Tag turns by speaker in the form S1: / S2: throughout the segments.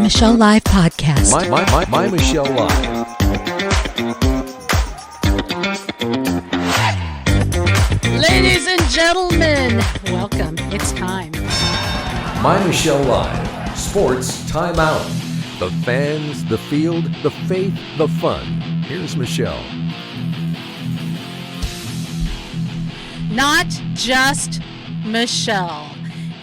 S1: Michelle Live podcast.
S2: My Michelle Live.
S1: Ladies and gentlemen, welcome. It's time.
S2: My Michelle Live. Sports Timeout. The fans, the field, the faith, the fun. Here's Michelle.
S1: Not just Michelle.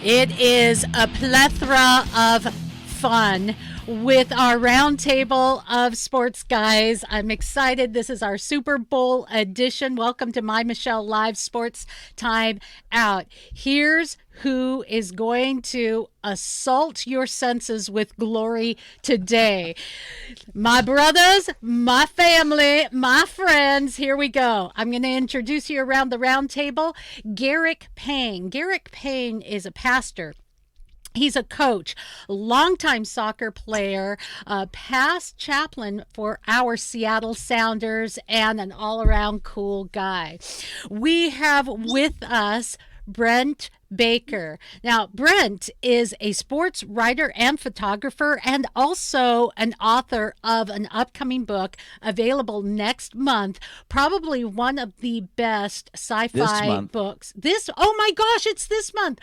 S1: It is a plethora of fun with our roundtable of sports guys. I'm excited. This is our Super Bowl edition. Welcome to My Michelle Live Sports Time Out. Here's who is going to assault your senses with glory today. My brothers, my family, my friends, here we go. I'm going to introduce you around the round table. Garrick Pang. Garrick Pang is a pastor. He's a coach, longtime soccer player, past chaplain for our Seattle Sounders, and an all-around cool guy. We have with us Brent Baker. Now, Brent is a sports writer and photographer and also an author of an upcoming book available next month, probably one of the best sci-fi books. Oh my gosh, it's this month.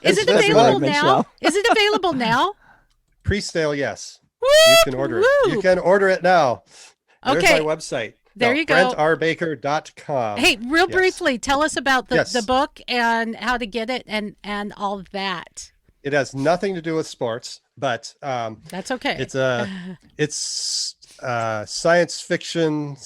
S1: Is it available now? Is it available now?
S3: Pre-sale, yes.
S1: Woo!
S3: You can order it. You can order it now. There's my website.
S1: There you go.
S3: BrentRBaker.com.
S1: Hey, real briefly, tell us about the book and how to get it and all of that.
S3: It has nothing to do with sports, but
S1: that's okay.
S3: It's science fiction /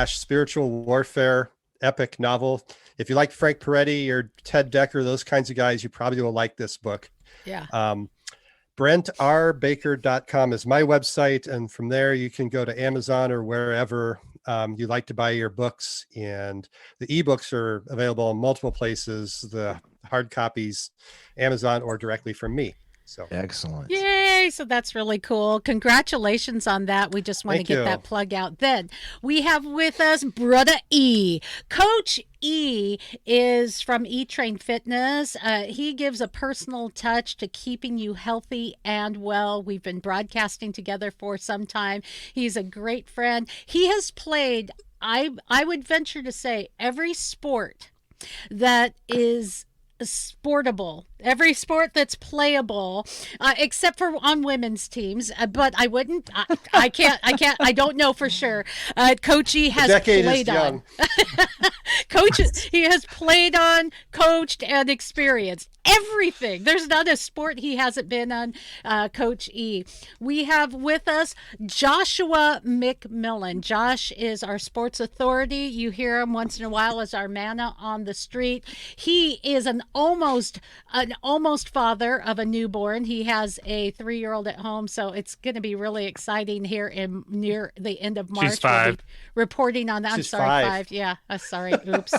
S3: spiritual warfare epic novel. If you like Frank Peretti or Ted Dekker, those kinds of guys, you probably will like this book.
S1: Yeah.
S3: BrentRBaker.com is my website, and from there you can go to Amazon or wherever you like to buy your books, and the ebooks are available in multiple places, the hard copies, Amazon, or directly from me. So
S2: excellent.
S1: Yay. So that's really cool. Congratulations on that. We just want to get that plug out. Then we have with us Brother E. Coach E is from E-Train Fitness. He gives a personal touch to keeping you healthy and well. We've been broadcasting together for some time. He's a great friend. He has played, I would venture to say, every sport that is sportable, every sport that's playable, except for on women's teams, but I don't know for sure. Coach E has played on. He has played on, coached, and experienced everything. There's not a sport he hasn't been on, Coach E. We have with us Joshua McMillen. Josh is our sports authority. You hear him once in a while as our manna on the street. He is an almost father of a newborn. He has a 3-year-old at home, so it's going to be really exciting here near the end of March.
S4: She's 5.
S1: We'll be reporting on that.
S3: She's 5.
S1: Yeah. Sorry. Oops.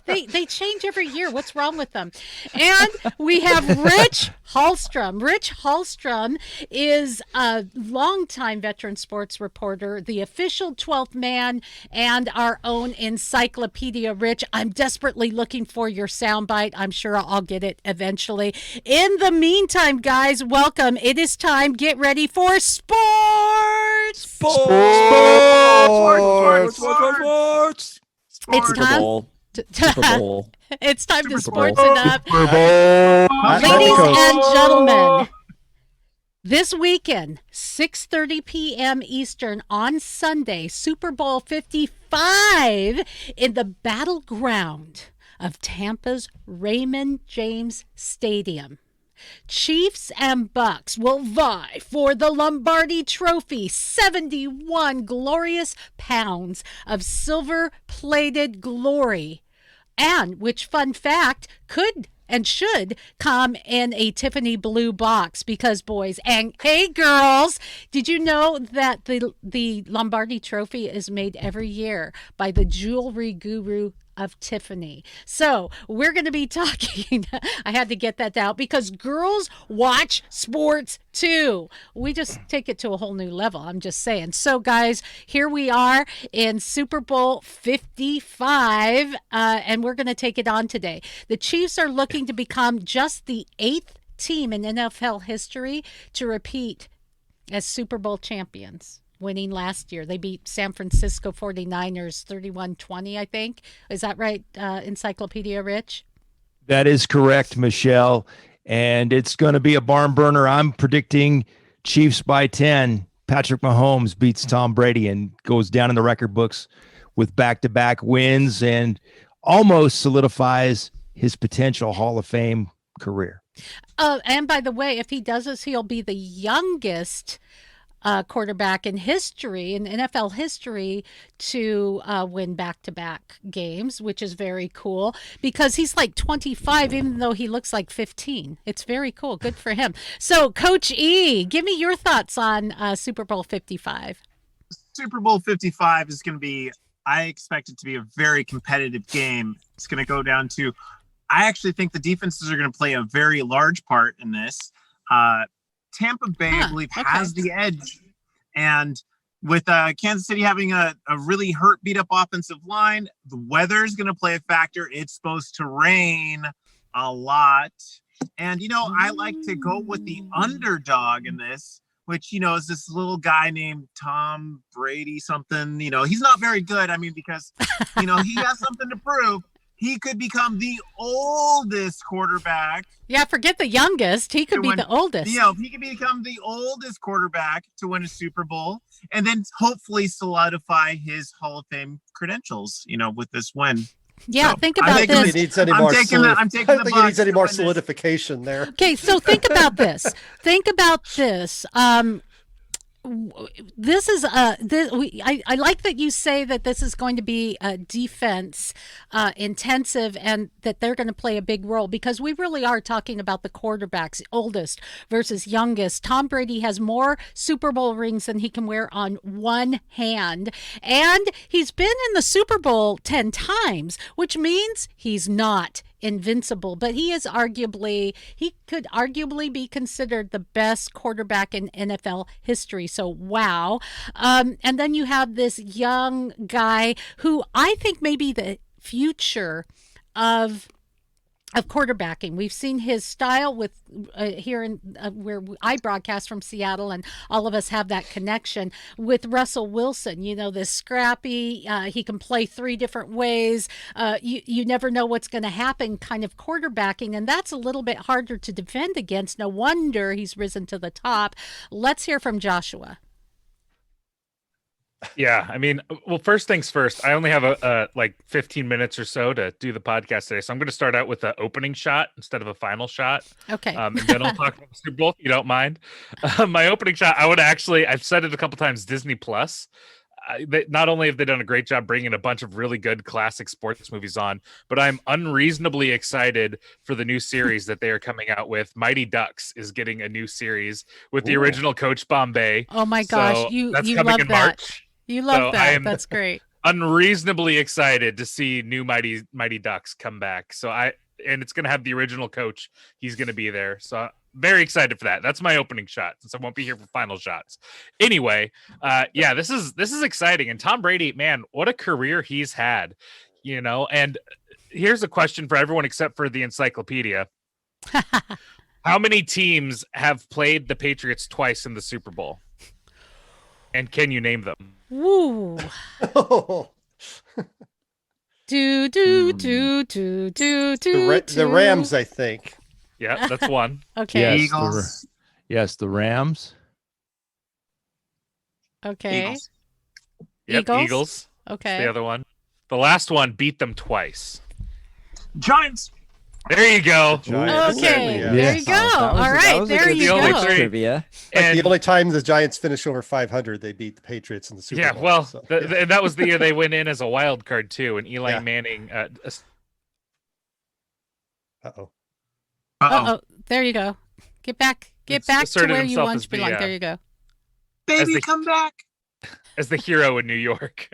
S1: They change every year. What's wrong with them? And we have Rich Hallstrom. Rich Hallstrom is a longtime veteran sports reporter, the official 12th man, and our own encyclopedia. Rich, I'm desperately looking for your soundbite. I'm sure I'll get it eventually. In the meantime, guys, welcome. It is time. Get ready for sports.
S4: Sports.
S1: It's time.
S4: Super Bowl.
S1: It's time to sports it up. Ladies and gentlemen, this weekend, 6:30 p.m. Eastern on Sunday, Super Bowl 55 in the battleground of Tampa's Raymond James Stadium. Chiefs and Bucks will vie for the Lombardi Trophy, 71 glorious pounds of silver-plated glory, and which, fun fact, could and should come in a Tiffany blue box, because boys and hey girls, did you know that the Lombardi Trophy is made every year by the jewelry guru of Tiffany? So we're going to be talking, I had to get that out because girls watch sports too. We just take it to a whole new level. I'm just saying. So guys, here we are in Super Bowl 55, and we're going to take it on today. The Chiefs are looking to become just the 8th team in NFL history to repeat as Super Bowl champions, winning last year. They beat San Francisco 49ers 31-20, I think. Is that right, Encyclopedia Rich?
S4: That is correct, Michelle. And it's going to be a barn burner. I'm predicting Chiefs by 10. Patrick Mahomes beats Tom Brady and goes down in the record books with back-to-back wins and almost solidifies his potential Hall of Fame career.
S1: And by the way, if he does this, he'll be the youngest quarterback in history, in NFL history, to win back-to-back games, which is very cool because he's like 25, even though he looks like 15. It's very cool. Good for him. So, Coach E, give me your thoughts on Super Bowl 55.
S5: Super Bowl 55 is going to be, I expect it to be a very competitive game. It's going to go down to, I actually think the defenses are going to play a very large part in this. Tampa Bay, I believe, has the edge. And with Kansas City having a really beat up offensive line, the weather is going to play a factor. It's supposed to rain a lot. And, I like to go with the underdog in this, which, is this little guy named Tom Brady something. He's not very good. I mean, because, he has something to prove. He could become the oldest quarterback.
S1: Yeah, forget the youngest. He could be the oldest.
S5: He could become the oldest quarterback to win a Super Bowl and then hopefully solidify his Hall of Fame credentials, with this win.
S1: Yeah,
S5: so,
S1: think about this.
S3: He needs any more he needs any more solidification there.
S1: Okay, so think about this. This is I like that you say that this is going to be a defense intensive and that they're going to play a big role because we really are talking about the quarterbacks, oldest versus youngest. Tom Brady has more Super Bowl rings than he can wear on one hand, and he's been in the Super Bowl 10 times, which means he's not invincible, but he could arguably be considered the best quarterback in NFL history. So wow. And then you have this young guy who I think may be the future of quarterbacking. We've seen his style with here in where I broadcast from Seattle, and all of us have that connection with Russell Wilson. This scrappy, he can play three different ways. You never know what's going to happen kind of quarterbacking, and that's a little bit harder to defend against. No wonder he's risen to the top. Let's hear from Joshua.
S6: Yeah, I mean, well, first things first, I only have a like 15 minutes or so to do the podcast today. So I'm going to start out with an opening shot instead of a final shot.
S1: Okay.
S6: And then I'll talk about the Super Bowl if you don't mind. My opening shot, I've said it a couple times, Disney Plus. Not only have they done a great job bringing a bunch of really good classic sports movies on, but I'm unreasonably excited for the new series that they are coming out with. Mighty Ducks is getting a new series with the original Coach Bombay.
S1: Oh my gosh,
S6: so
S1: you
S6: that's
S1: love
S6: coming in
S1: that.
S6: March.
S1: You love
S6: So
S1: that. That's great.
S6: Unreasonably excited to see new Mighty Ducks come back. And it's going to have the original coach. He's going to be there. So very excited for that. That's my opening shot since I won't be here for final shots. Anyway, this is exciting. And Tom Brady, man, what a career he's had, and here's a question for everyone except for the encyclopedia. How many teams have played the Patriots twice in the Super Bowl? And can you name them?
S1: Woo. Do.
S3: The Rams, I think.
S6: Yeah, that's one.
S1: Okay.
S5: Eagles.
S4: Yes, the Rams.
S1: Okay.
S6: Yep, Eagles.
S1: Okay.
S6: That's the other one. The last one beat them twice.
S5: Giants.
S6: There you go.
S3: Giants.
S1: Okay,
S3: Yeah.
S1: there you go. All right, there you
S6: only
S1: go.
S6: three.
S4: Trivia.
S3: The only time the Giants finish over 500, they beat the Patriots in the Super Bowl.
S6: Well,
S3: so,
S6: that was the year they went in as a wild card too, and Eli
S3: Yeah.
S6: Manning.
S1: Uh-oh. There you go. Get back to
S6: asserted
S1: where you
S6: himself
S1: once
S6: as the,
S1: belonged. There you go.
S5: Baby, come back.
S6: as the hero in New York.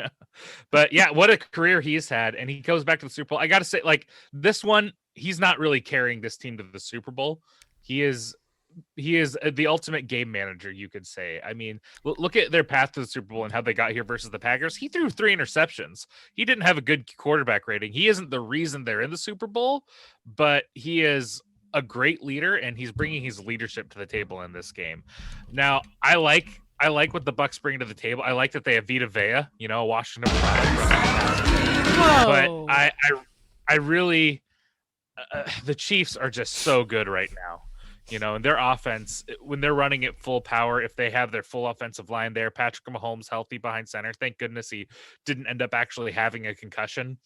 S6: But yeah, what a career he's had, and he goes back to the Super Bowl. I got to say, like this one, he's not really carrying this team to the Super Bowl. He is the ultimate game manager, you could say. I mean, look at their path to the Super Bowl and how they got here versus the Packers. He threw 3 interceptions. He didn't have a good quarterback rating. He isn't the reason they're in the Super Bowl, but he is a great leader, and he's bringing his leadership to the table in this game. Now, I like what the Bucks bring to the table. I like that they have Vita Vea, a Washington product. But I really, the Chiefs are just so good right now. And their offense, when they're running at full power, if they have their full offensive line there, Patrick Mahomes healthy behind center. Thank goodness he didn't end up actually having a concussion.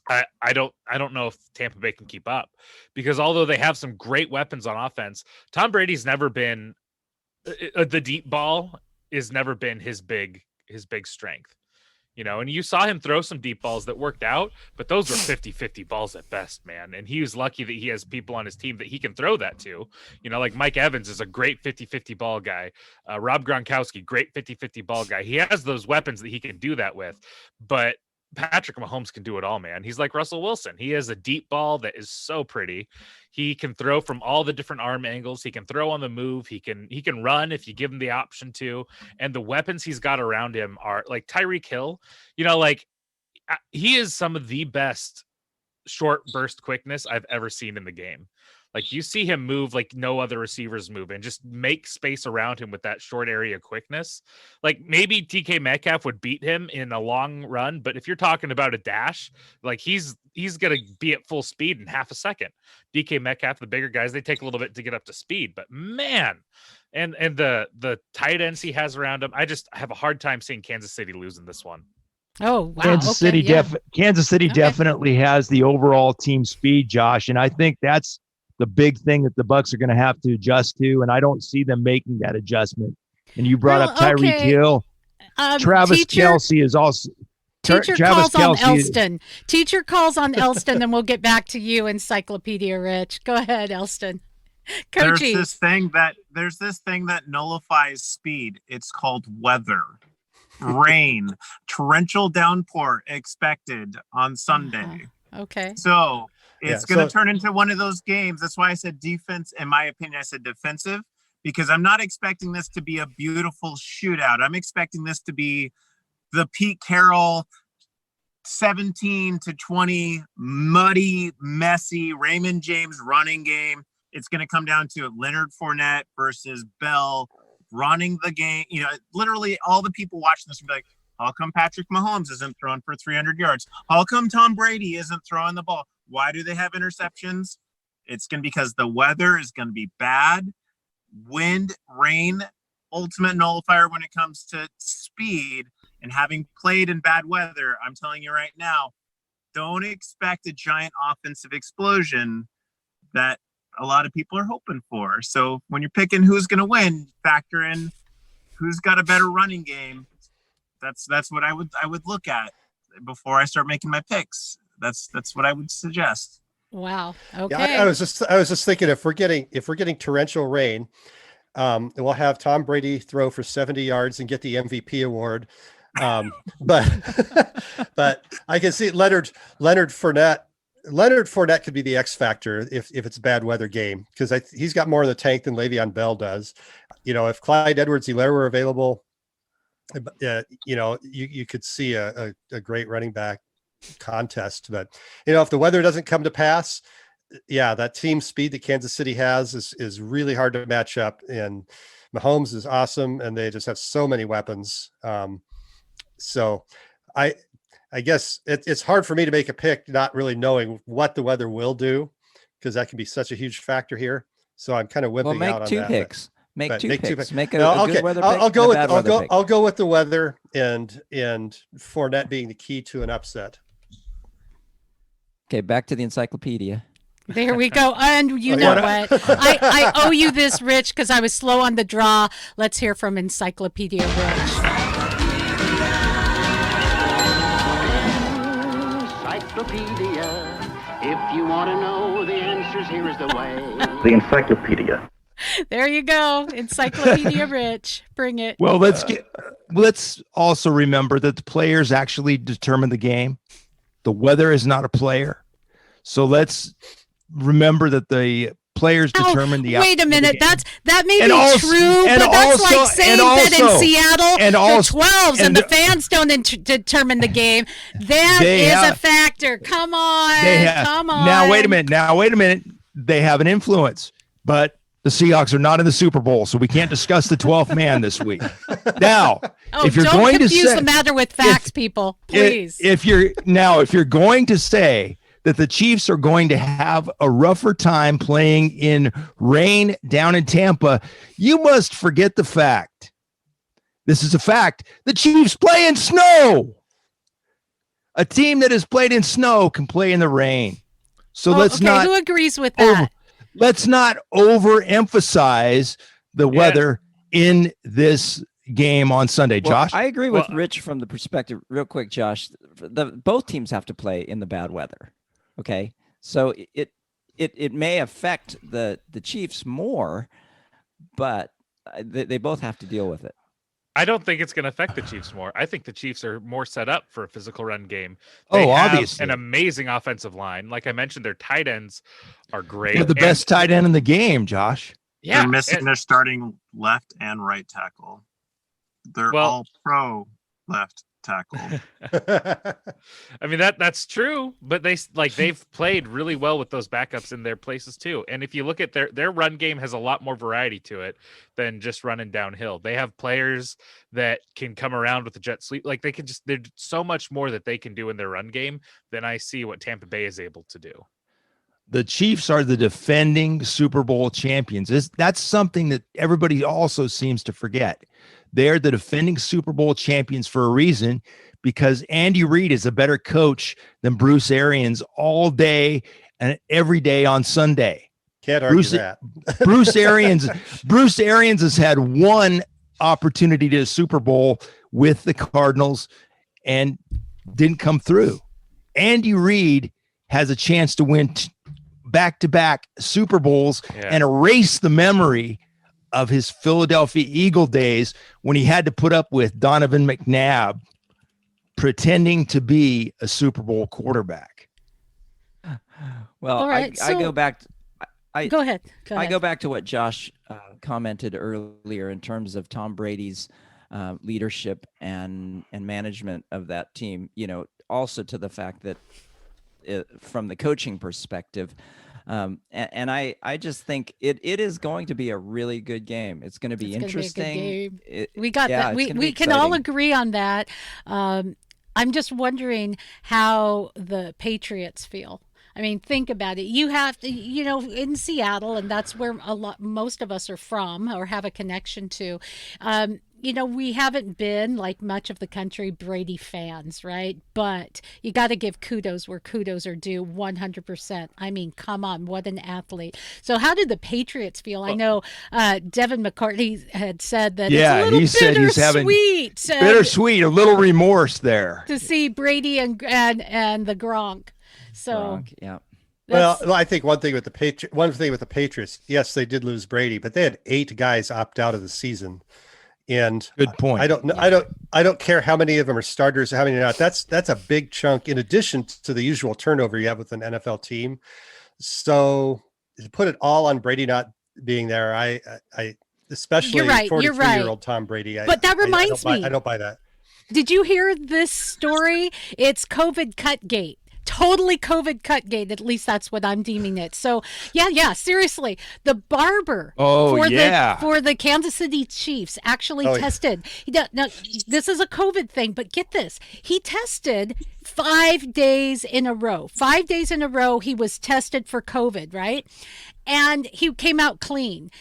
S6: I don't know if Tampa Bay can keep up, because although they have some great weapons on offense, Tom Brady's never been the deep ball is never been his big strength. And you saw him throw some deep balls that worked out, but those were 50-50 balls at best, man. And he was lucky that he has people on his team that he can throw that to. Like Mike Evans is a great 50-50 ball guy. Rob Gronkowski, great 50-50 ball guy. He has those weapons that he can do that with, but Patrick Mahomes can do it all, man. He's like Russell Wilson. He has a deep ball that is so pretty. He can throw from all the different arm angles. He can throw on the move. He can run if you give him the option to. And the weapons he's got around him are like Tyreek Hill. He is some of the best short burst quickness I've ever seen in the game. Like, you see him move like no other receivers move, and just make space around him with that short area quickness. Like, maybe DK Metcalf would beat him in a long run, but if you're talking about a dash, like he's going to be at full speed in half a second. DK Metcalf, the bigger guys, they take a little bit to get up to speed, but man, and the tight ends he has around him, I have a hard time seeing Kansas City losing this one.
S1: Oh, wow.
S4: Kansas City definitely has the overall team speed, Josh, and I think that's the big thing that the Bucks are going to have to adjust to, and I don't see them making that adjustment. And you brought up Tyreek Hill. Travis Kelce is also.
S1: Teacher calls on Elston. Teacher calls on Elston, and we'll get back to you, Encyclopedia Rich. Go ahead, Elston. Coachy.
S5: There's this thing that nullifies speed. It's called weather. Rain, torrential downpour expected on Sunday.
S1: Okay.
S5: So it's going to turn into one of those games. That's why I said defense. In my opinion, I said defensive, because I'm not expecting this to be a beautiful shootout. I'm expecting this to be the Pete Carroll 17-20 muddy, messy Raymond James running game. It's going to come down to Leonard Fournette versus Bell running the game. Literally all the people watching this will be like, how come Patrick Mahomes isn't throwing for 300 yards? How come Tom Brady isn't throwing the ball? Why do they have interceptions? It's going to be because the weather is going to be bad. Wind, rain, ultimate nullifier when it comes to speed. And having played in bad weather, I'm telling you right now, don't expect a giant offensive explosion that a lot of people are hoping for. So when you're picking who's going to win, factor in who's got a better running game. That's what I would look at before I start making my picks. That's what I would suggest.
S1: Wow. Okay.
S3: Yeah, I was just thinking, if we're getting torrential rain, we'll have Tom Brady throw for 70 yards and get the MVP award. But I can see Leonard Fournette. Leonard Fournette could be the X factor if it's a bad weather game, because he's got more in the tank than Le'Veon Bell does. If Clyde Edwards-Helaire were available, you could see a great running back contest. But if the weather doesn't come to pass, that team speed that Kansas City has is really hard to match up. And Mahomes is awesome, and they just have so many weapons. So I guess it's hard for me to make a pick, not really knowing what the weather will do, because that can be such a huge factor here. So I'm kind of wimping out on that.
S7: Make two picks. Make a
S3: good
S7: weather pick.
S3: I'll go with the weather and Fournette being the key to an upset.
S7: Okay, back to the encyclopedia.
S1: There we go. And you know what? I owe you this, Rich, because I was slow on the draw. Let's hear from Encyclopedia Rich.
S8: Encyclopedia. If you want to know the answers, here is the way.
S9: The encyclopedia.
S1: There you go. Encyclopedia Rich. Bring it.
S4: Well, let's also remember that the players actually determine the game. The weather is not a player. So let's remember that the players determine the
S1: outcome. Wait a minute. That may be true, but that's like saying that in Seattle, the 12s and the fans don't determine the game. That is a factor. Come on.
S4: Come on. Now, wait a minute. they have an influence, but the Seahawks are not in the Super Bowl, so we can't discuss the 12th man this week. Now, if you're
S1: don't
S4: going to
S1: confuse
S4: say
S1: the matter with facts, people, please.
S4: If you're going to say that the Chiefs are going to have a rougher time playing in rain down in Tampa, you must forget the fact. This is a fact. The Chiefs play in snow. A team that has played in snow can play in the rain. So
S1: who agrees with that?
S4: Let's not overemphasize the weather in this game on Sunday. Josh?
S7: I agree with Rich from the perspective, real quick, Josh. Both teams have to play in the bad weather. Okay. So it may affect the Chiefs more, but they both have to deal with it.
S6: I don't think it's going to affect the Chiefs more. I think the Chiefs are more set up for a physical run game.
S4: Obviously.
S6: An amazing offensive line. Like I mentioned, their tight ends are great.
S4: They're the best tight end in the game, Josh.
S5: Yeah. They're missing their starting left and right tackle. They're all pro left tackle.
S6: I mean, that's true, but they've played really well with those backups in their places too. And if you look at their run game has a lot more variety to it than just running downhill. They have players that can come around with the jet sweep. Like there's so much more that they can do in their run game than I see what Tampa Bay is able to do.
S4: The Chiefs are the defending Super Bowl champions. That's something that everybody also seems to forget. They're the defending Super Bowl champions for a reason, because Andy Reid is a better coach than Bruce Arians all day and every day on Sunday.
S3: Can't argue that.
S4: Bruce Arians has had one opportunity to a Super Bowl with the Cardinals and didn't come through. Andy Reid has a chance to win back-to-back Super Bowls and erase the memory of his Philadelphia Eagle days when he had to put up with Donovan McNabb pretending to be a Super Bowl quarterback.
S7: Well, I go back.
S1: Go ahead.
S7: I go back to what Josh commented earlier in terms of Tom Brady's leadership and management of that team. Also to the fact that from the coaching perspective. And I just think it is going to be a really good game. It's going to be interesting.
S1: We got that. We can all agree on that. I'm just wondering how the Patriots feel. I mean, think about it. You have to, in Seattle, and that's where most of us are from or have a connection to. We haven't been, like much of the country, Brady fans, right? But you got to give kudos where kudos are due, 100%. I mean, come on, what an athlete. So how did the Patriots feel? I know Devin McCartney had said that it's a little bittersweet.
S4: Bittersweet, a little remorse there.
S1: To see Brady and the Gronk. So,
S7: Gronk, yeah.
S3: Well, I think one thing with the Patriots, yes, they did lose Brady, but they had 8 guys opt out of the season. And
S4: good point.
S3: I don't know. I don't care how many of them are starters or how many are not. That's a big chunk in addition to the usual turnover you have with an NFL team. So to put it all on Brady not being there, I especially 43-year-old Tom Brady.
S1: But that reminds me.
S3: I don't buy that.
S1: Did you hear this story? It's COVID Cutgate. Totally COVID Cutgate. At least that's what I'm deeming it. So yeah. Seriously, the barber for the Kansas City Chiefs actually tested. Now, this is a COVID thing, but get this: he tested 5 days in a row. 5 days in a row, he was tested for COVID, right? And he came out clean.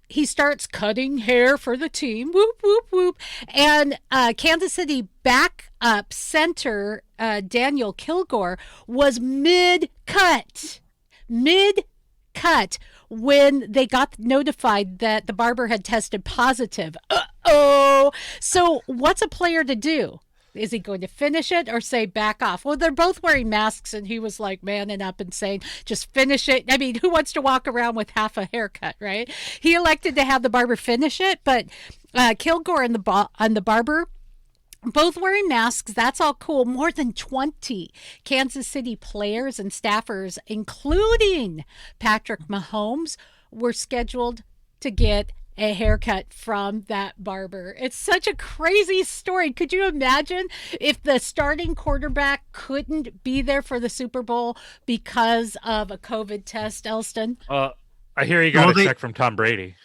S1: He starts cutting hair for the team. Whoop, whoop, whoop. And Kansas City backup center Daniel Kilgore was mid-cut when they got notified that the barber had tested positive. Uh-oh. So what's a player to do? Is he going to finish it or say back off? Well, they're both wearing masks, and he was like manning up and saying, just finish it. I mean, who wants to walk around with half a haircut, right? He elected to have the barber finish it, but Kilgore and the barber, both wearing masks. That's all cool. More than 20 Kansas City players and staffers, including Patrick Mahomes, were scheduled to get a haircut from that barber. It's such a crazy story. Could you imagine if the starting quarterback couldn't be there for the Super Bowl because of a COVID test, Elston?
S6: I hear you got a check from Tom Brady.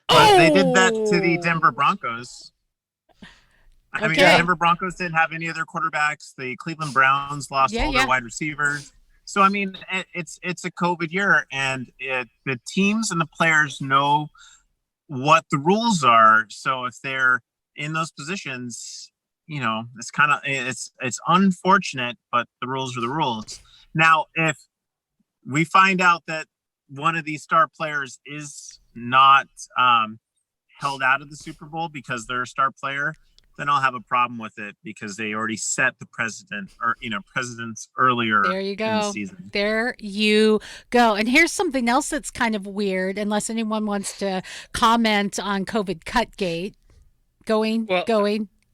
S5: But they did that to the Denver Broncos. I mean, the Denver Broncos didn't have any of their quarterbacks. The Cleveland Browns lost all their wide receivers. So, I mean, it's a COVID year, and the teams and the players know what the rules are. So if they're in those positions, you know, it's kind of, it's unfortunate, but the rules are the rules. Now, if we find out that one of these star players is not held out of the Super Bowl because they're a star player, then I'll have a problem with it because they already set the precedents earlier.
S1: There you go.
S5: In the season.
S1: There you go. And here's something else that's kind of weird, unless anyone wants to comment on COVID Cutgate. Going.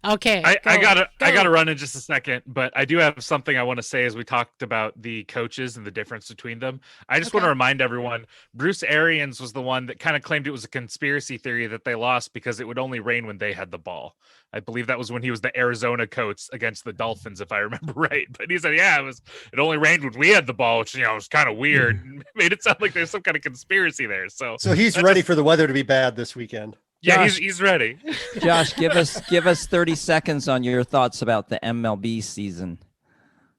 S1: Okay.
S6: I gotta run in just a second, but I do have something I want to say as we talked about the coaches and the difference between them. I just want to remind everyone, Bruce Arians was the one that kind of claimed it was a conspiracy theory that they lost because it would only rain when they had the ball. I believe that was when he was the Arizona coach against the Dolphins, if I remember right. But he said, it only rained when we had the ball, which, was kind of weird. Made it sound like there's some kind of conspiracy there. So
S3: he's ready for the weather to be bad this weekend.
S6: Yeah,
S7: Josh,
S6: he's ready.
S7: Josh, give us 30 seconds on your thoughts about the MLB season.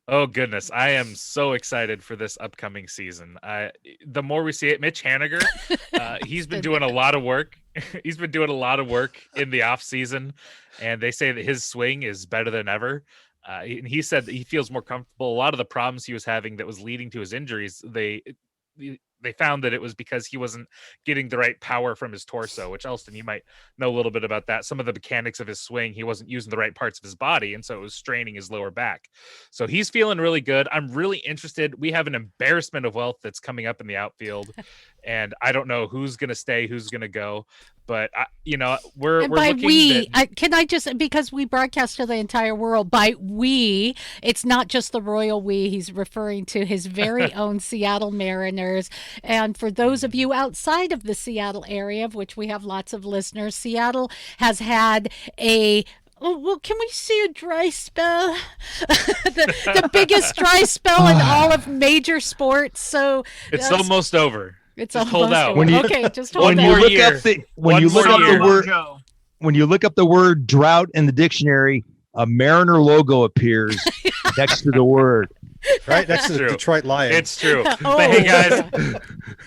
S6: Oh, goodness. I am so excited for this upcoming season. The more we see it, Mitch Haniger, he's been doing a lot of work. He's been doing a lot of work in the off season, and they say that his swing is better than ever. And he said that he feels more comfortable. A lot of the problems he was having that was leading to his injuries, they found that it was because he wasn't getting the right power from his torso, which, Elston, you might know a little bit about that. Some of the mechanics of his swing, he wasn't using the right parts of his body, and so it was straining his lower back. So he's feeling really good. I'm really interested. We have an embarrassment of wealth that's coming up in the outfield, and I don't know who's going to stay, who's going to go. But, we're
S1: by
S6: looking
S1: we,
S6: that...
S1: can I just, because we broadcast to the entire world, by we, it's not just the royal we. He's referring to his very own Seattle Mariners. And for those of you outside of the Seattle area, of which we have lots of listeners, Seattle has had can we see a dry spell? the biggest dry spell in all of major sports. So
S6: it's almost over.
S1: It's
S6: just hold out.
S1: Just hold out.
S4: When you look up the word drought in the dictionary, a Mariner logo appears next to the word.
S3: Right next to the Detroit Lions.
S6: It's true. But hey, guys,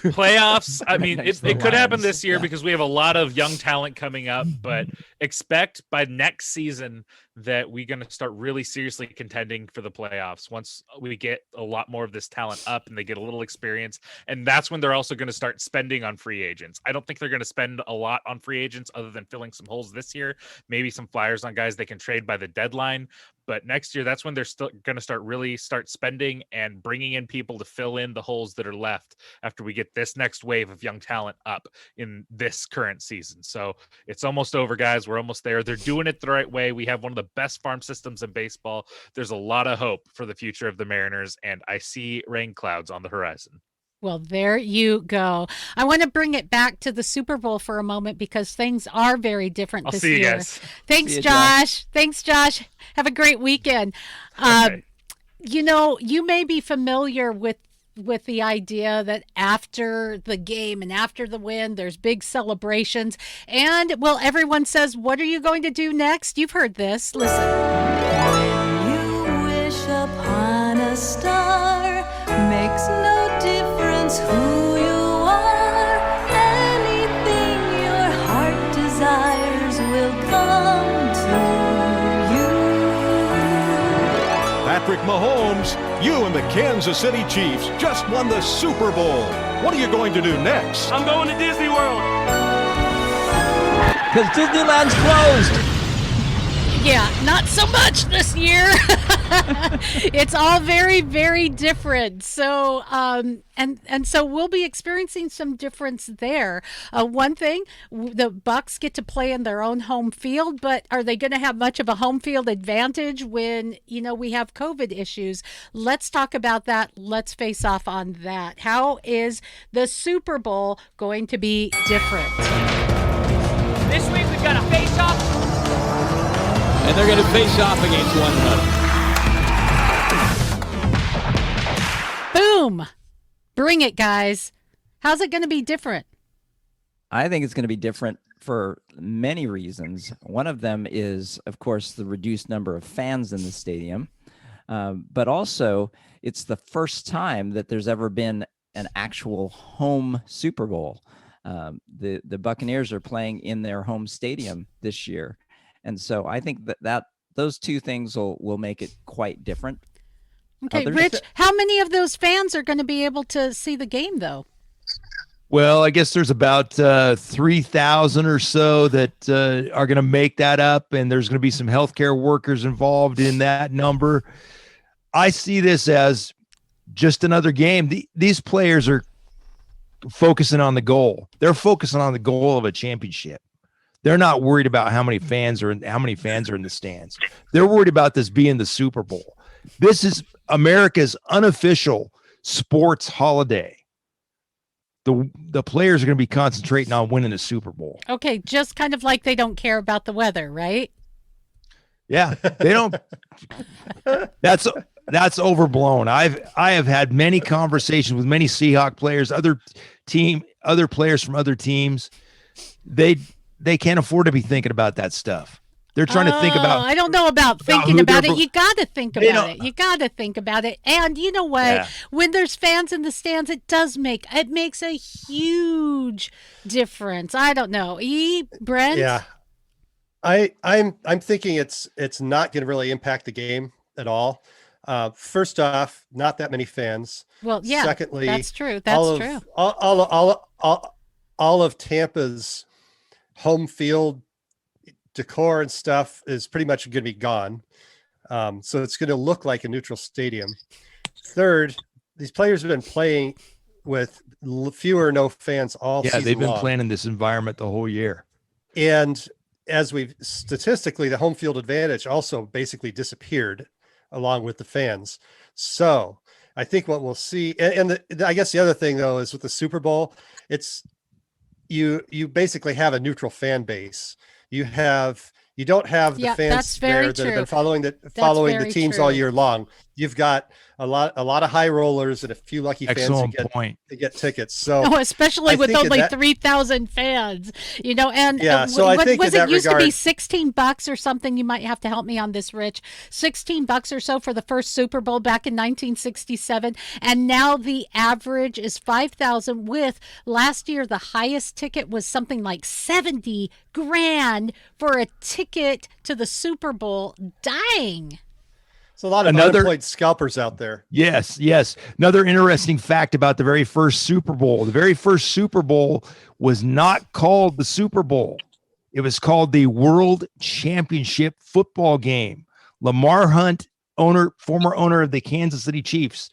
S6: playoffs. I mean, it could happen this year because we have a lot of young talent coming up, but expect by next season that we're going to start really seriously contending for the playoffs once we get a lot more of this talent up and they get a little experience. And that's when they're also going to start spending on free agents. I don't think they're going to spend a lot on free agents other than filling some holes this year, maybe some flyers on guys they can trade by the deadline. But next year, that's when they're still going to start spending and bringing in people to fill in the holes that are left after we get this next wave of young talent up in this current season. So it's almost over, guys. We're almost there. They're doing it the right way. We have one of the best farm systems in baseball. There's a lot of hope for the future of the Mariners, and I see rain clouds on the horizon.
S1: Well, there you go. I want to bring it back to the Super Bowl for a moment because things are very different this year.
S6: I'll see you guys.
S1: Thanks, Josh. Thanks, Josh. Have a great weekend.
S6: Okay.
S1: You may be familiar with the idea that after the game and after the win, there's big celebrations. And, everyone says, what are you going to do next? You've heard this. Listen.
S10: You wish upon a star, makes no difference who you are. Anything your heart desires will come to you.
S11: Patrick Mahomes, you and the Kansas City Chiefs just won the Super Bowl. What are you going to do next?
S12: I'm going to Disney World.
S7: Because Disneyland's closed.
S1: Yeah, not so much this year. It's all very, very different. So, and so we'll be experiencing some difference there. One thing, the Bucs get to play in their own home field, but are they going to have much of a home field advantage when, we have COVID issues? Let's talk about that. Let's face off on that. How is the Super Bowl going to be different?
S12: This week we've got a face-off.
S13: And they're going to face off against one another.
S1: Boom. Bring it, guys. How's it going to be different?
S7: I think it's going to be different for many reasons. One of them is, of course, the reduced number of fans in the stadium. But also, it's the first time that there's ever been an actual home Super Bowl. The Buccaneers are playing in their home stadium this year. And so I think that those two things will make it quite different.
S1: Okay, Rich, how many of those fans are going to be able to see the game, though?
S4: Well, I guess there's about 3,000 or so that are going to make that up, and there's going to be some healthcare workers involved in that number. I see this as just another game. These players are focusing on the goal. They're focusing on the goal of a championship. They're not worried about how many fans are in the stands. They're worried about this being the Super Bowl. This is America's unofficial sports holiday. The players are going to be concentrating on winning the Super Bowl.
S1: Okay, just kind of like they don't care about the weather, right?
S4: Yeah, they don't. That's overblown. I have had many conversations with many Seahawk players, other players from other teams. They can't afford to be thinking about that stuff. They're trying to think about.
S1: I don't know about thinking about it. You got to think about it. You got to think about it. And you know what? Yeah. When there's fans in the stands, it makes a huge difference. I don't know. Brent?
S3: Yeah. I'm thinking it's not going to really impact the game at all. First off, not that many fans.
S1: Well, yeah.
S3: Secondly,
S1: that's true. That's true.
S3: All of Tampa's home field decor and stuff is pretty much going to be gone. So it's going to look like a neutral stadium. Third, these players have been playing with fewer or no fans all season
S4: they've been
S3: long.
S4: playing in this environment the whole year.
S3: And as we've statistically, the home field advantage also basically disappeared along with the fans. So I think what we'll see, and I guess the other thing though is with the Super Bowl, it's you basically have a neutral fan base. You don't have the fans there that have been following the teams all year long. You've got a lot of high rollers and a few lucky fans to get tickets. So
S1: especially with only 3,000 fans, and
S3: so I think
S1: was
S3: in
S1: it
S3: that
S1: used
S3: regard,
S1: to be $16 or something? You might have to help me on this, Rich. $16 or so for the first Super Bowl back in 1967, and now the average is 5,000. With last year, the highest ticket was something like $70,000 for a ticket to the Super Bowl. Dang.
S3: There's a lot of unemployed scalpers out there.
S4: Yes. Another interesting fact about the very first Super Bowl. The very first Super Bowl was not called the Super Bowl. It was called the World Championship Football Game. Lamar Hunt, former owner of the Kansas City Chiefs,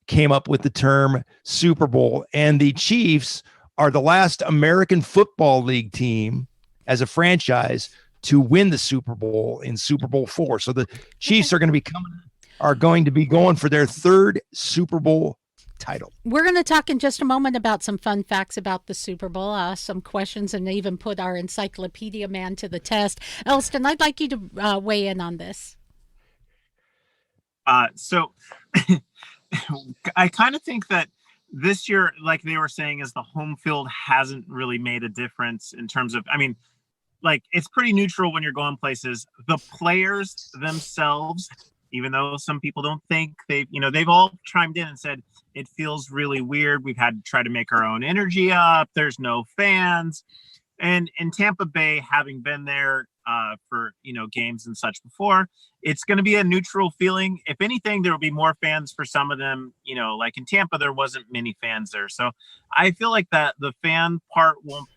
S4: came up with the term Super Bowl. And the Chiefs are the last American Football League team as a franchise to win the Super Bowl in Super Bowl IV. So the Chiefs are going to be going for their third Super Bowl title.
S1: We're going to talk in just a moment about some fun facts about the Super Bowl, some questions, and even put our encyclopedia man to the test. Elston, I'd like you to weigh in on this.
S5: So I kind of think that this year, like they were saying, is the home field hasn't really made a difference in terms of, it's pretty neutral when you're going places. The players themselves, even though some people don't think they've all chimed in and said, it feels really weird. We've had to try to make our own energy up. There's no fans. And in Tampa Bay, having been there for, games and such before, it's going to be a neutral feeling. If anything, there will be more fans for some of them, like in Tampa, there wasn't many fans there. So I feel like that the fan part won't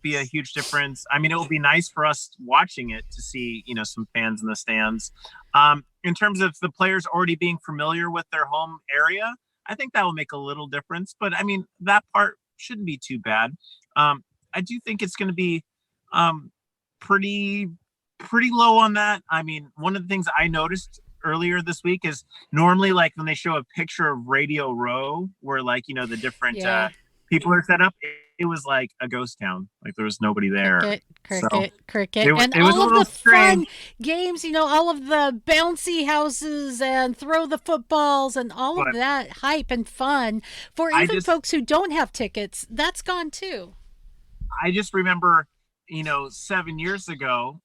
S5: be a huge difference. It will be nice for us watching it to see, some fans in the stands. In terms of the players already being familiar with their home area, I think that will make a little difference. But that part shouldn't be too bad. I do think it's going to be pretty low on that. One of the things I noticed earlier this week is normally like when they show a picture of Radio Row where the different people are set up, it was like a ghost town. Like there was nobody there.
S1: Cricket.
S5: It
S1: And
S5: was a
S1: all of
S5: little
S1: the fun
S5: strange.
S1: games, all of the bouncy houses and throw the footballs and all of
S5: But
S1: that hype and fun for
S5: I
S1: even
S5: just-
S1: folks who don't have tickets, that's gone too.
S5: I just remember, 7 years ago,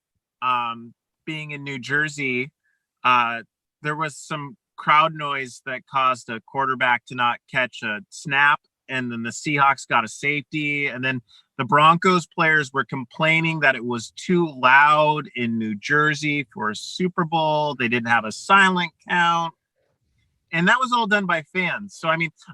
S5: being in New Jersey, there was some crowd noise that caused a quarterback to not catch a snap, and then the Seahawks got a safety, and then the Broncos players were complaining that it was too loud in New Jersey for a Super Bowl. They didn't have a silent count, and that was all done by fans. So,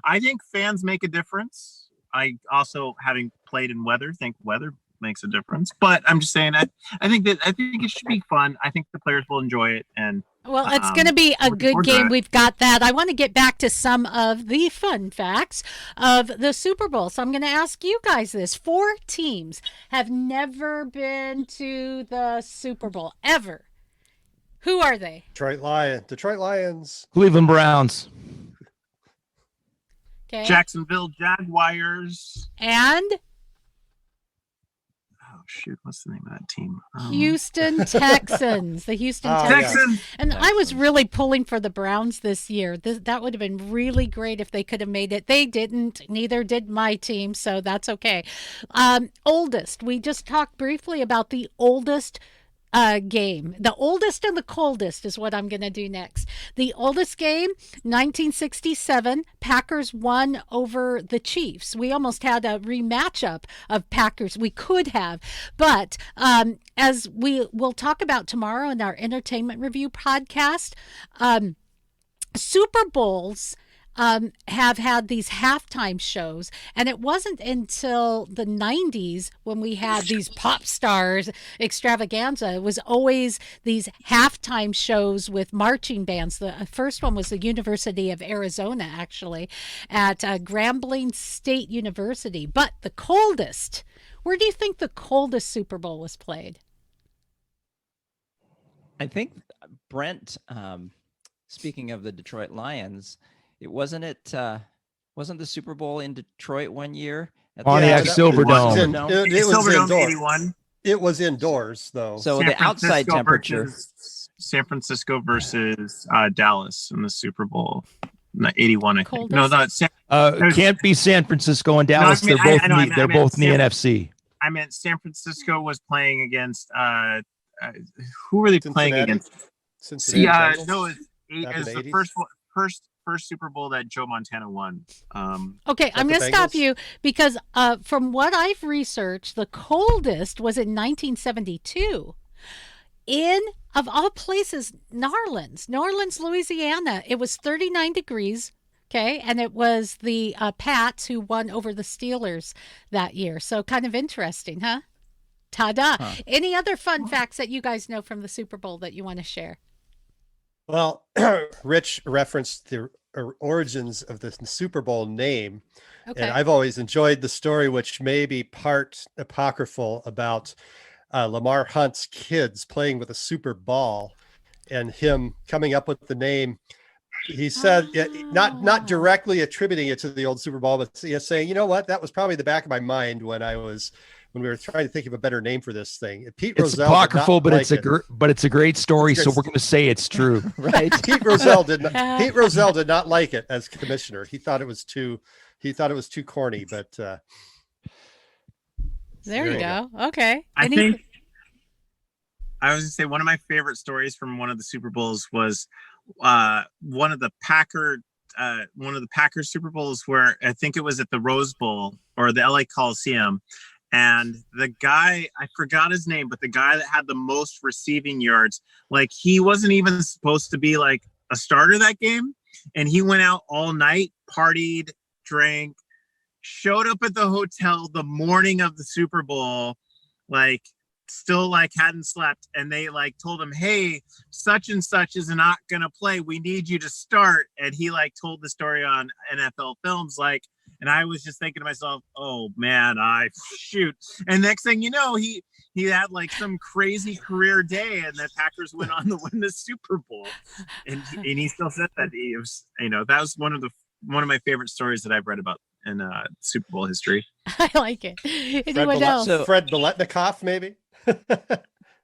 S5: I think fans make a difference. I also, having played in weather, think weather makes a difference. But I'm just saying, I think it should be fun. I think the players will enjoy it, and
S1: Well, it's going to be a good game. We've got that. I want to get back to some of the fun facts of the Super Bowl. So I'm going to ask you guys this. 4 teams have never been to the Super Bowl ever. Who are they?
S3: Detroit Lions.
S4: Cleveland Browns.
S1: Okay.
S5: Jacksonville Jaguars.
S1: And
S5: shoot, what's the name of that team?
S1: Houston Texans. The Houston Texans. And I was really pulling for the Browns this year. That would have been really great if they could have made it. They didn't. Neither did my team, so that's okay. Oldest. We just talked briefly about the oldest game. The oldest and the coldest is what I'm going to do next. The oldest game, 1967, Packers won over the Chiefs. We almost had a rematchup of Packers. We could have, but as we will talk about tomorrow in our Entertainment Review podcast, Super Bowls have had these halftime shows, and it wasn't until the 90s when we had these pop stars extravaganza. It was always these halftime shows with marching bands. The first one was the University of Arizona, actually, at Grambling State University. But the coldest, where do you think the coldest Super Bowl was played?
S7: I think Brent, speaking of the Detroit Lions, wasn't the Super Bowl in Detroit one year?
S4: Pontiac Silverdome.
S3: It was
S5: Silverdome
S3: indoors.
S5: 81.
S3: It was indoors, though.
S7: So the outside temperature.
S5: San Francisco versus Dallas in the Super Bowl. 81, I think.
S1: Coldest?
S5: No, not
S4: Can't be San Francisco and Dallas.
S5: No,
S4: They're both in the NFC.
S5: I meant San Francisco was playing against who were they playing against?
S3: Cincinnati.
S5: No, it was the first Super Bowl that Joe Montana won.
S1: Okay, I'm going to stop you because from what I've researched, the coldest was in 1972 in, of all places, Narlands, Louisiana. It was 39 degrees. Okay, and it was the Pats who won over the Steelers that year. So kind of interesting, huh? Ta-da. Huh. Any other fun facts that you guys know from the Super Bowl that you want to share?
S3: Well, Rich referenced the origins of the Super Bowl name. Okay. And I've always enjoyed the story, which may be part apocryphal, about Lamar Hunt's kids playing with a super ball and him coming up with the name. He said, not directly attributing it to the old Super Bowl, but saying, you know what, that was probably the back of my mind when we were trying to think of a better name for this thing. It's
S4: apocryphal, but it's a great story, so we're going to say it's true, right?
S3: Pete Rozelle did not like it as commissioner. He thought it was too corny, but
S1: there you go. Okay.
S5: I think I was going to say one of my favorite stories from one of the Super Bowls was one of the Packers Super Bowls where I think it was at the Rose Bowl or the LA Coliseum. And the guy, I forgot his name, but the guy that had the most receiving yards, like he wasn't even supposed to be like a starter that game. And he went out all night, partied, drank, showed up at the hotel the morning of the Super Bowl, like still like hadn't slept. And they like told him, hey, such and such is not going to play. We need you to start. And he like told the story on NFL Films, like, and I was just thinking to myself, oh man, shoot. And next thing you know, he had like some crazy career day and the Packers went on to win the Super Bowl. And he still said that he was, that was one of my favorite stories that I've read about Super Bowl history.
S1: I like it. Anyone else?
S3: Fred Biletnikoff, maybe?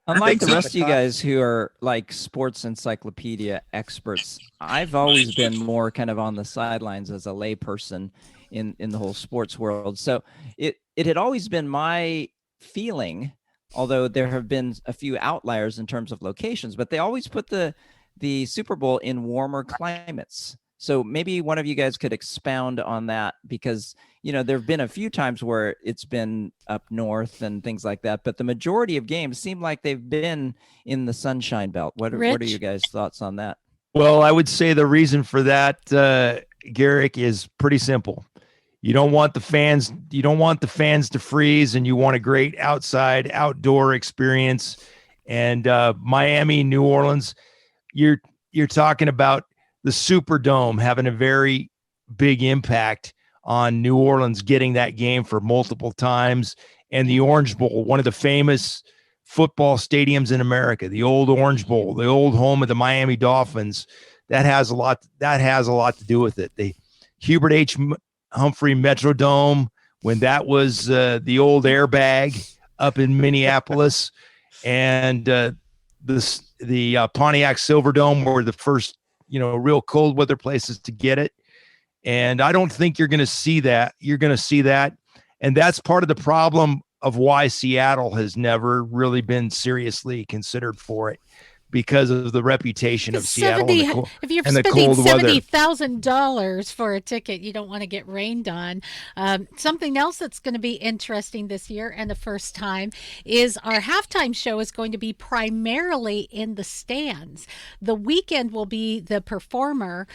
S7: Unlike the rest of you guys who are like sports encyclopedia experts, I've always been more kind of on the sidelines as a layperson in the whole sports world. So it had always been my feeling, although there have been a few outliers in terms of locations, but they always put the Super Bowl in warmer climates. So maybe one of you guys could expound on that, because, there have been a few times where it's been up north and things like that, but the majority of games seem like they've been in the Sunshine Belt. What are you guys' thoughts on that?
S4: Well, I would say the reason for that, Garrick, is pretty simple. You don't want the fans to freeze, and you want a great outdoor experience. And Miami, New Orleans, you're talking about the Superdome having a very big impact on New Orleans getting that game for multiple times. And the Orange Bowl, one of the famous football stadiums in America, the old Orange Bowl, the old home of the Miami Dolphins, that has a lot to do with it. The Hubert H. Humphrey Metrodome, when that was the old airbag up in Minneapolis, and the Pontiac Silverdome were the first real cold weather places to get it. And I don't think you're going to see that. You're going to see that. And that's part of the problem of why Seattle has never really been seriously considered for it, because of the reputation of Seattle
S1: if you're
S4: and the
S1: spending
S4: cold weather.
S1: $70,000 for a ticket, you don't want to get rained on. Something else that's going to be interesting this year, and the first time, is our halftime show is going to be primarily in the stands. The Weeknd will be the performer.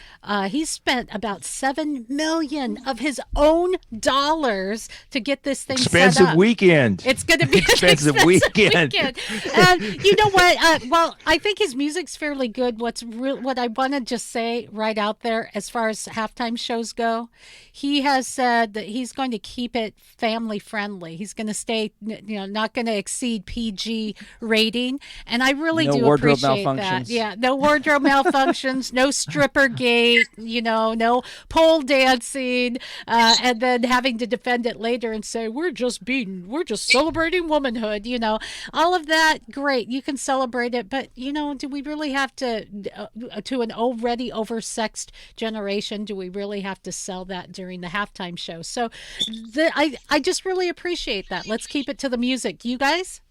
S1: He's spent about $7 million of his own dollars to get this thing
S4: expensive
S1: set up.
S4: Weekend.
S1: It's going to be
S4: expensive weekend.
S1: And you know what? Well, I think his music's fairly good. What I want to just say right out there, as far as halftime shows go, he has said that he's going to keep it family friendly. He's going to stay, not going to exceed PG rating. And I really do appreciate that. Yeah, no wardrobe malfunctions, no stripper gate, no pole dancing, and then having to defend it later and say we're just celebrating womanhood. All of that, great. You can celebrate it, but do we really have to an already oversexed generation, do we really have to sell that during the halftime show? So I just really appreciate that. Let's keep it to the music. You guys?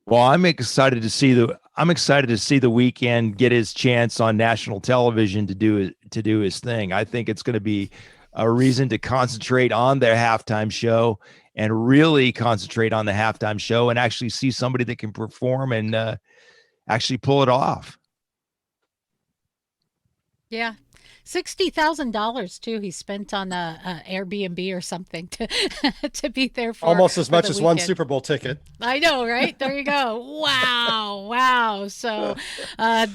S4: Well, I'm excited to see the Weeknd get his chance on national television to do his thing. I think it's going to be a reason to concentrate on their halftime show, and really concentrate on the halftime show, and actually see somebody that can perform and actually pull it off.
S1: Yeah. $60,000 too he spent on a Airbnb or something to be there for
S3: almost as much
S1: as
S3: one Super Bowl ticket.
S1: I know, right? There you go. Wow. So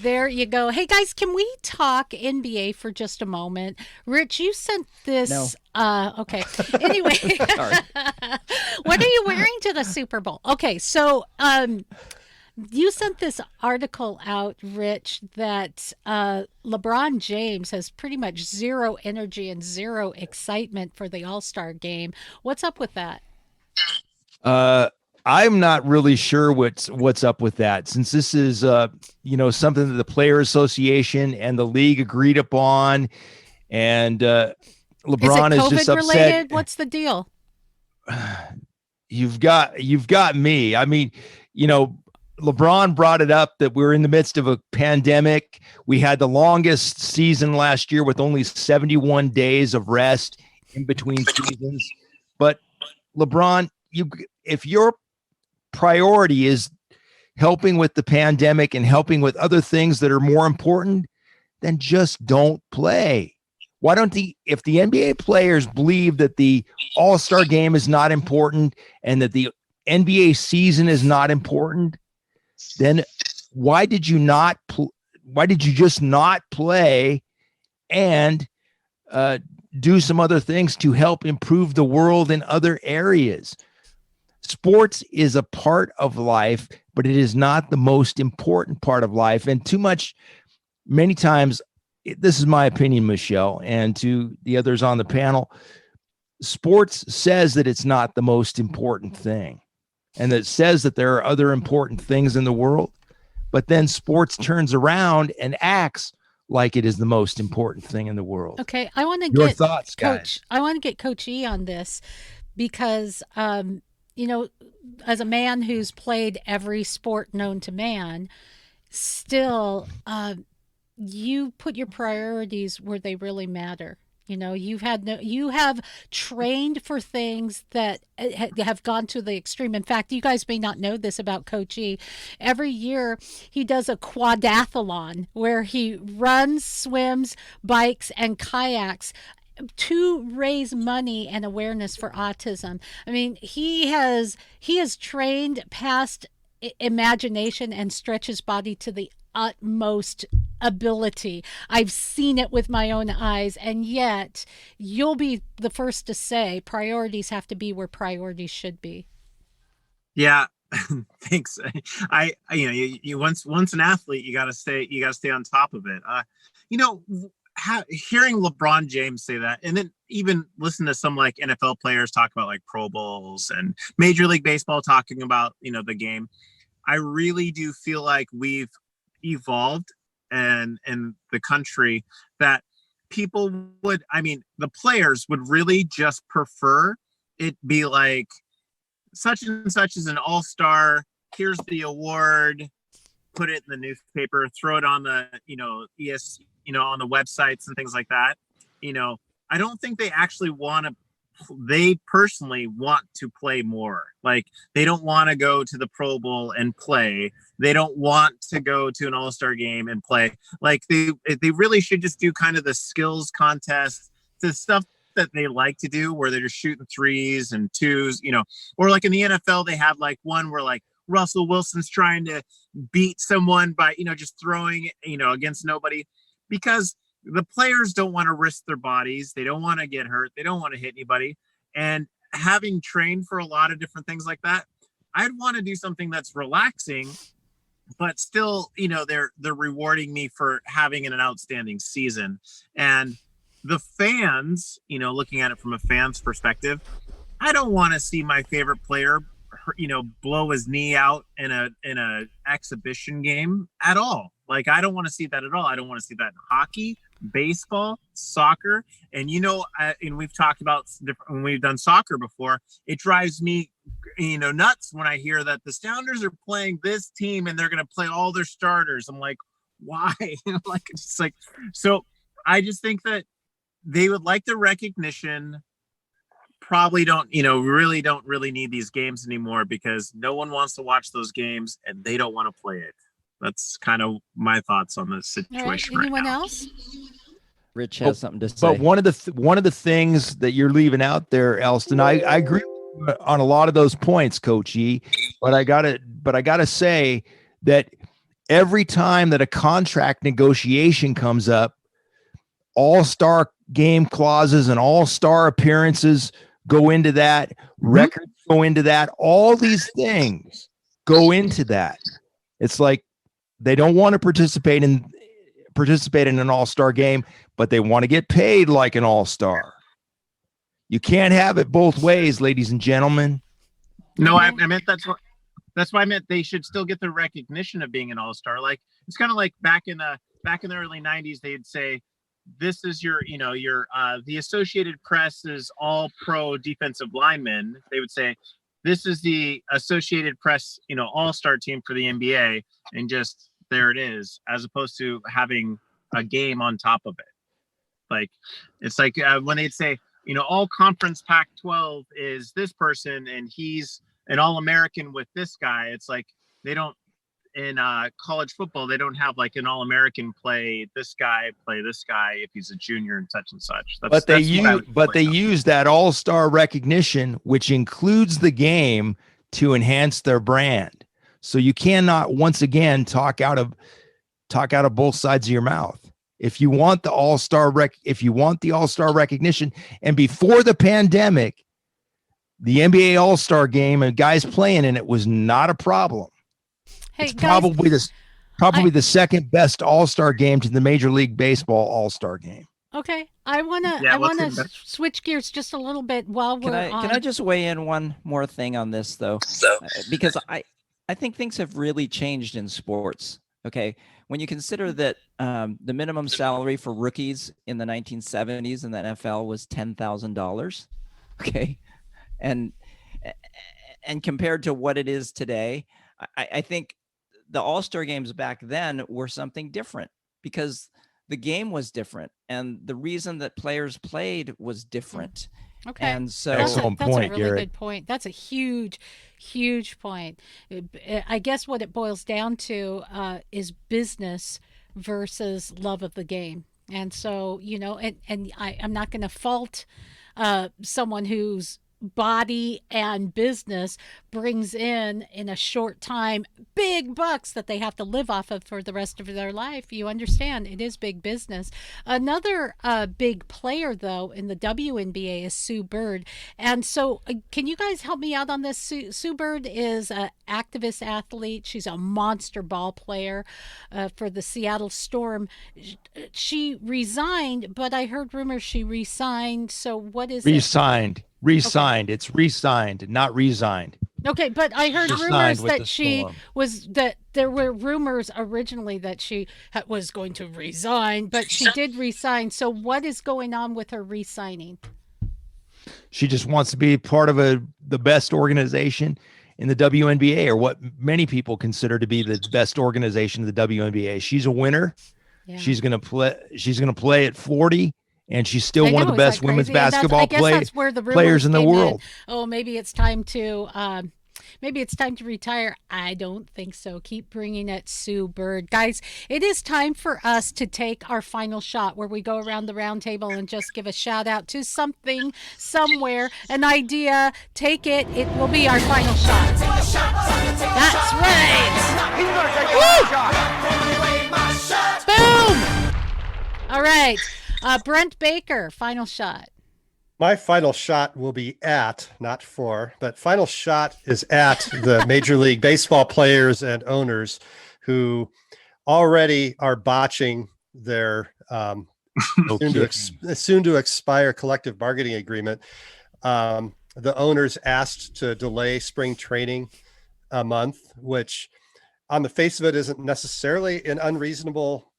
S1: there you go. Hey guys, can we talk NBA for just a moment? Rich, you sent this. No. Okay. Anyway, what are you wearing to the Super Bowl? Okay, so you sent this article out, Rich, that LeBron James has pretty much zero energy and zero excitement for the All-Star game. What's up with that?
S4: I'm not really sure what's up with that, since this is something that the Player Association and the league agreed upon, and LeBron is just upset.
S1: Related? What's the deal?
S4: You've got me. I mean, LeBron brought it up that we're in the midst of a pandemic. We had the longest season last year with only 71 days of rest in between seasons. But LeBron, if your priority is helping with the pandemic and helping with other things that are more important, then just don't play. Why don't if the NBA players believe that the All-Star game is not important and that the NBA season is not important, then why did you just not play and do some other things to help improve the world in other areas? Sports is a part of life, but it is not the most important part of life. And many times this is my opinion, Michelle, and to the others on the panel, sports says that it's not the most important thing, and that it says that there are other important things in the world, but then sports turns around and acts like it is the most important thing in the world.
S1: Okay, I want to
S4: Your
S1: get
S4: thoughts,
S1: Coach.
S4: guys.
S1: I want to get Coach E on this because, you know, as a man who's played every sport known to man, still, you put your priorities where they really matter. You know, you have trained for things that have gone to the extreme. In fact, you guys may not know this about Coach E. Every year he does a quadathlon where he runs, swims, bikes, and kayaks to raise money and awareness for autism. I mean, he has trained past imagination and stretch his body to the utmost ability. I've seen it with my own eyes, and yet you'll be the first to say priorities have to be where priorities should be.
S5: Yeah. Thanks. You once an athlete, you got to stay on top of it. Hearing LeBron James say that, and then even listen to some like NFL players talk about like Pro Bowls and Major League Baseball talking about, the game. I really do feel like we've evolved and in the country that people the players would really just prefer it be like such and such is an all-star, here's the award, put it in the newspaper, throw it on the on the websites and things like that. I don't think they actually they personally want to play more. Like, they don't want to go to the Pro Bowl and play. They don't want to go to an all-star game and play. Like, they really should just do kind of the skills contest, the stuff that they like to do where they're just shooting threes and twos, or like in the NFL, they have like one where like Russell Wilson's trying to beat someone by, just throwing, against nobody, because the players don't want to risk their bodies. They don't want to get hurt. They don't want to hit anybody. And having trained for a lot of different things like that, I'd want to do something that's relaxing, but still, they're rewarding me for having an outstanding season. And the fans, looking at it from a fan's perspective, I don't want to see my favorite player, blow his knee out in a exhibition game at all. Like, I don't want to see that at all. I don't want to see that in hockey, baseball, soccer. And, and we've talked about when we've done soccer before, it drives me, nuts when I hear that the Sounders are playing this team and they're going to play all their starters. I'm like, why? So I just think that they would like the recognition. Probably don't really need these games anymore because no one wants to watch those games and they don't want to play it. That's kind of my thoughts on this situation.
S1: Anyone
S5: now.
S1: else?
S7: Rich has something to say.
S4: But one of the things that you're leaving out there, Elston, I agree on a lot of those points, Coach E. But I gotta say that every time that a contract negotiation comes up, all-star game clauses and all-star appearances go into that, records go into that, all these things go into that. It's like they don't want to participate in an all-star game, but they want to get paid like an all-star. You can't have it both ways, ladies and gentlemen.
S5: No, I meant that's why I meant they should still get the recognition of being an all-star. Like, it's kind of like back in the early 90s, they'd say, this is your the Associated Press's all-pro defensive lineman. They would say, this is the Associated Press, all-star team for the NBA, and just there it is, as opposed to having a game on top of it. Like, it's like when they'd say, all conference Pac-12 is this person, and he's an All-American with this guy. It's like they don't, in college football, they don't have like an All-American play this guy if he's a junior and such and such.
S4: They use that all-star recognition, which includes the game, to enhance their brand. So you cannot, once again, talk out of both sides of your mouth. If you want the all-star recognition, and before the pandemic, the NBA All-Star game and guys playing in it was not a problem.
S1: Hey,
S4: it's
S1: guys,
S4: probably this. Probably the second best All-Star game to the Major League Baseball All-Star game.
S1: Okay, I wanna switch gears just a little bit while we're on.
S7: Can I just weigh in one more thing on this though? Because I think things have really changed in sports. Okay, when you consider that the minimum salary for rookies in the 1970s in the NFL was $10,000. Okay, and compared to what it is today, I think the All-Star games back then were something different because the game was different and the reason that players played was different.
S1: Okay.
S7: And so
S1: that's a really good point. That's a huge point. I guess what it boils down to is business versus love of the game. And so, I'm not going to fault someone whose body and business brings in a short time big bucks that they have to live off of for the rest of their life. You understand, it is big business. Another big player though in the WNBA is Sue Bird, and so can you guys help me out on this? Sue Bird is an activist athlete. She's a monster ball player for the Seattle Storm. She resigned, but I heard rumors she re-signed. So what is
S4: Resigned.
S1: Okay.
S4: It's re-signed, not resigned.
S1: Okay, but I heard rumors that there were rumors originally that she was going to resign, but she did resign. So what is going on with her resigning?
S4: She just wants to be part of the best organization in the WNBA, or what many people consider to be the best organization in the WNBA. She's a winner. Yeah. She's going to play at 40. And she's still one of the best women's basketball players in the world.
S1: Oh, maybe it's time to retire. I don't think so. Keep bringing it, Sue Bird. Guys, it is time for us to take our final shot where we go around the round table and just give a shout out to something, somewhere, an idea. Take it. It will be our final shot. That's right. Boom. All right. Brent Baker, final shot.
S3: My final shot will be at, not for, but final shot is at the Major League Baseball players and owners who already are botching their soon to expire collective bargaining agreement. The owners asked to delay spring training a month, which on the face of it isn't necessarily an unreasonable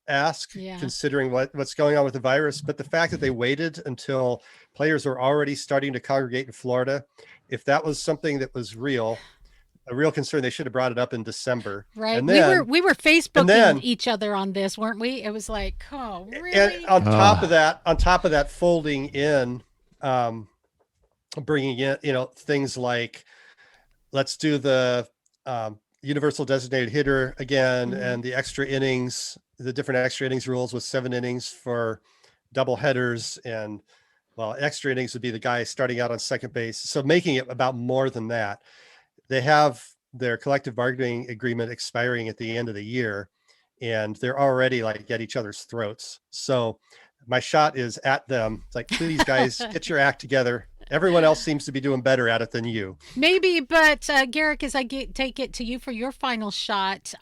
S3: ask, considering what's going on with the virus, but the fact that they waited until players were already starting to congregate in Florida, if that was something that was a real concern, they should have brought it up in December.
S1: Right. And then, we were Facebooking each other on this, weren't we? It was like, oh, really?
S3: And on top of that, folding in, bringing in, things like, let's do the universal designated hitter again, and the extra innings. The different extra innings rules with 7 innings for double headers, and extra innings would be the guy starting out on second base. So making it about more than that. They have their collective bargaining agreement expiring at the end of the year, and they're already like at each other's throats. So my shot is at them. It's like, please guys, get your act together. Everyone else seems to be doing better at it than you.
S1: Maybe, but Garrick, as I take it to you for your final shot,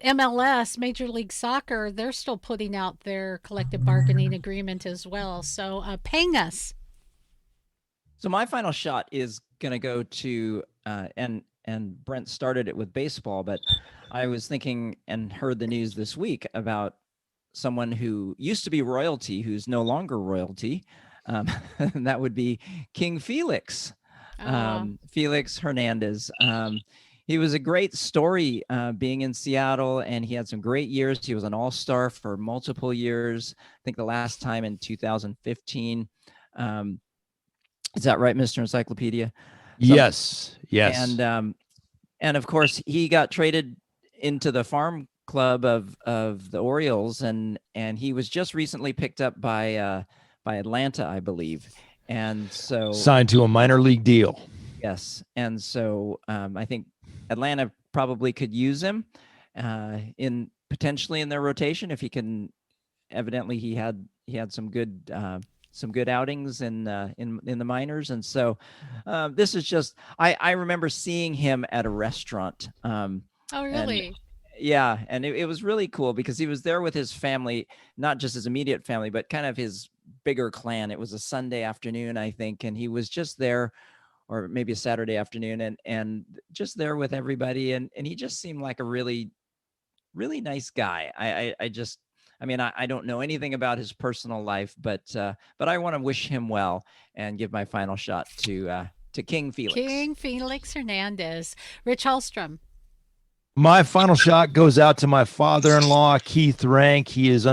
S1: MLS, Major League Soccer, they're still putting out their collective bargaining agreement as well. So paying us.
S7: So my final shot is going to go to, and Brent started it with baseball, but I was thinking and heard the news this week about someone who used to be royalty, who's no longer royalty. And that would be King Felix, Felix Hernandez. He was a great story being in Seattle, and he had some great years. He was an all-star for multiple years. I think the last time in 2015. Is that right, Mr. Encyclopedia?
S4: Yes.
S7: And of course, he got traded into the farm club of the Orioles, and he was just recently picked up by Atlanta, I believe. And so
S4: signed to a minor league deal.
S7: Yes. And so I think Atlanta probably could use him potentially in their rotation if he can. Evidently, he had some good outings in the minors, and so this is just I remember seeing him at a restaurant
S1: Oh, really?
S7: Yeah, and it was really cool because he was there with his family, not just his immediate family, but kind of his bigger clan. It was a Sunday afternoon, I think, and he was just there, or maybe a Saturday afternoon, and just there with everybody, and he just seemed like a really, really nice guy. I don't know anything about his personal life, but I want to wish him well and give my final shot to King Felix.
S1: King Felix Hernandez. Rich Hallstrom.
S4: My final shot goes out to my father-in-law, Keith Rank. He has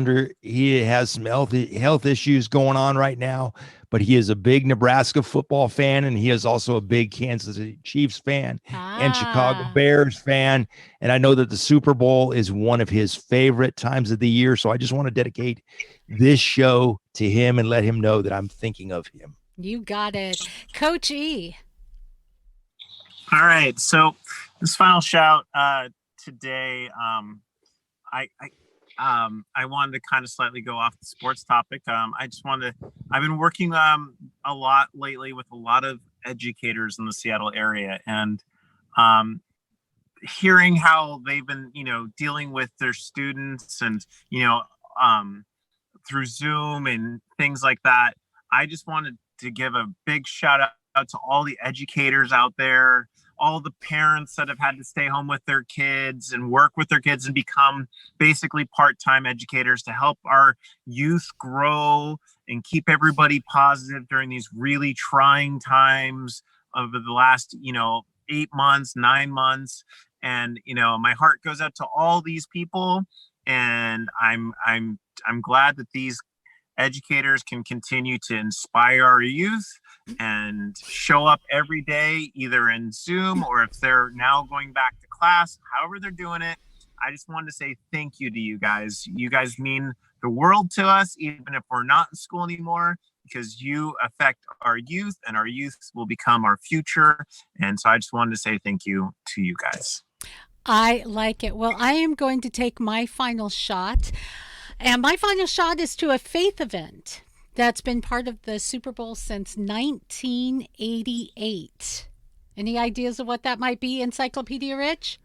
S4: some health issues going on right now, but he is a big Nebraska football fan, and he is also a big Kansas City Chiefs fan and Chicago Bears fan. And I know that the Super Bowl is one of his favorite times of the year. So I just want to dedicate this show to him and let him know that I'm thinking of him.
S1: You got it. Coach E.
S5: All right. So this final shout today, I wanted to kind of slightly go off the sports topic. I've been working a lot lately with a lot of educators in the Seattle area, and hearing how they've been, dealing with their students and, through Zoom and things like that. I just wanted to give a big shout out to all the educators out there, all the parents that have had to stay home with their kids and work with their kids and become basically part-time educators to help our youth grow and keep everybody positive during these really trying times of the last, 8 months, 9 months. And, my heart goes out to all these people. And I'm glad that these educators can continue to inspire our youth and show up every day, either in Zoom or if they're now going back to class, however they're doing it. I just wanted to say thank you to you guys. You guys mean the world to us, even if we're not in school anymore, because you affect our youth and our youth will become our future. And so I just wanted to say thank you to you guys.
S1: I like it. Well, I am going to take my final shot. And my final shot is to a faith event that's been part of the Super Bowl since 1988. Any ideas of what that might be, Encyclopedia Rich?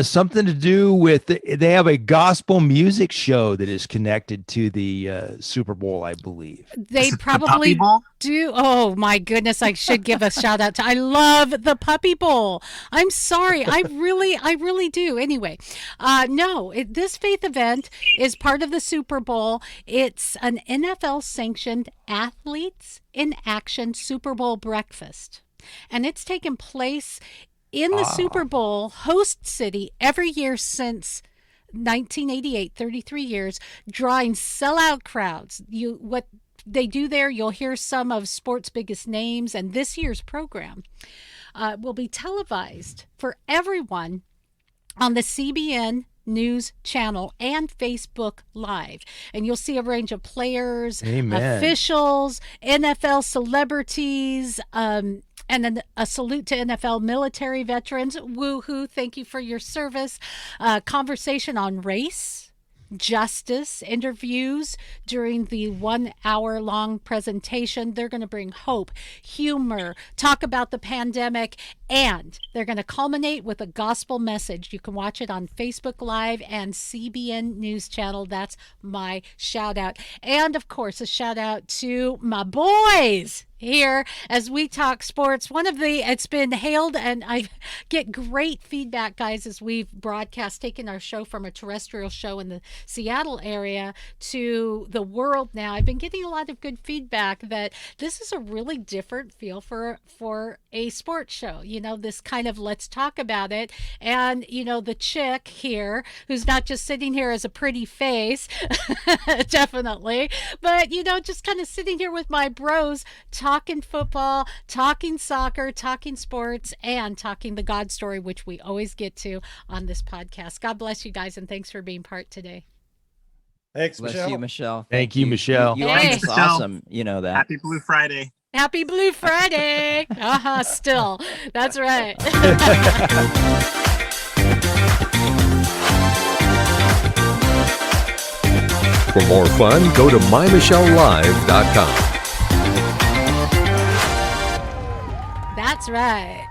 S4: Something to do with, they have a gospel music show that is connected to the Super Bowl, I believe.
S1: They probably do. Oh my goodness. I should give a shout out to, I love the Puppy Bowl. I'm sorry. I really do. Anyway, this faith event is part of the Super Bowl. It's an NFL sanctioned Athletes in Action Super Bowl breakfast. And it's taken place in the Super Bowl host city every year since 1988, 33 years, drawing sellout crowds. What they do there, you'll hear some of sports' biggest names, and this year's program will be televised for everyone on the CBN News channel and Facebook Live. And you'll see a range of players, officials, NFL celebrities, and then a salute to NFL military veterans. Woohoo, thank you for your service. Conversation on race, justice, interviews during the 1 hour long presentation. They're going to bring hope, humor, talk about the pandemic, and they're going to culminate with a gospel message. You can watch it on Facebook Live and CBN News Channel. That's my shout out. And of course, a shout out to my boys here as we talk sports. It's been hailed, and I get great feedback, guys, as we've taken our show from a terrestrial show in the Seattle area to the world now. I've been getting a lot of good feedback that this is a really different feel for a sports show. This kind of let's talk about it. And, the chick here who's not just sitting here as a pretty face, definitely, but, just kind of sitting here with my bros, talking football, talking soccer, talking sports, and talking the God story, which we always get to on this podcast. God bless you guys, and thanks for being part today.
S3: Thanks,
S7: Bless
S3: Michelle.
S7: you, Michelle.
S4: Thank you, Michelle.
S7: You are just awesome. You know that.
S5: Happy Blue Friday.
S1: Happy Blue Friday. Still. That's right.
S2: For more fun, go to MyMichelleLive.com.
S1: That's right.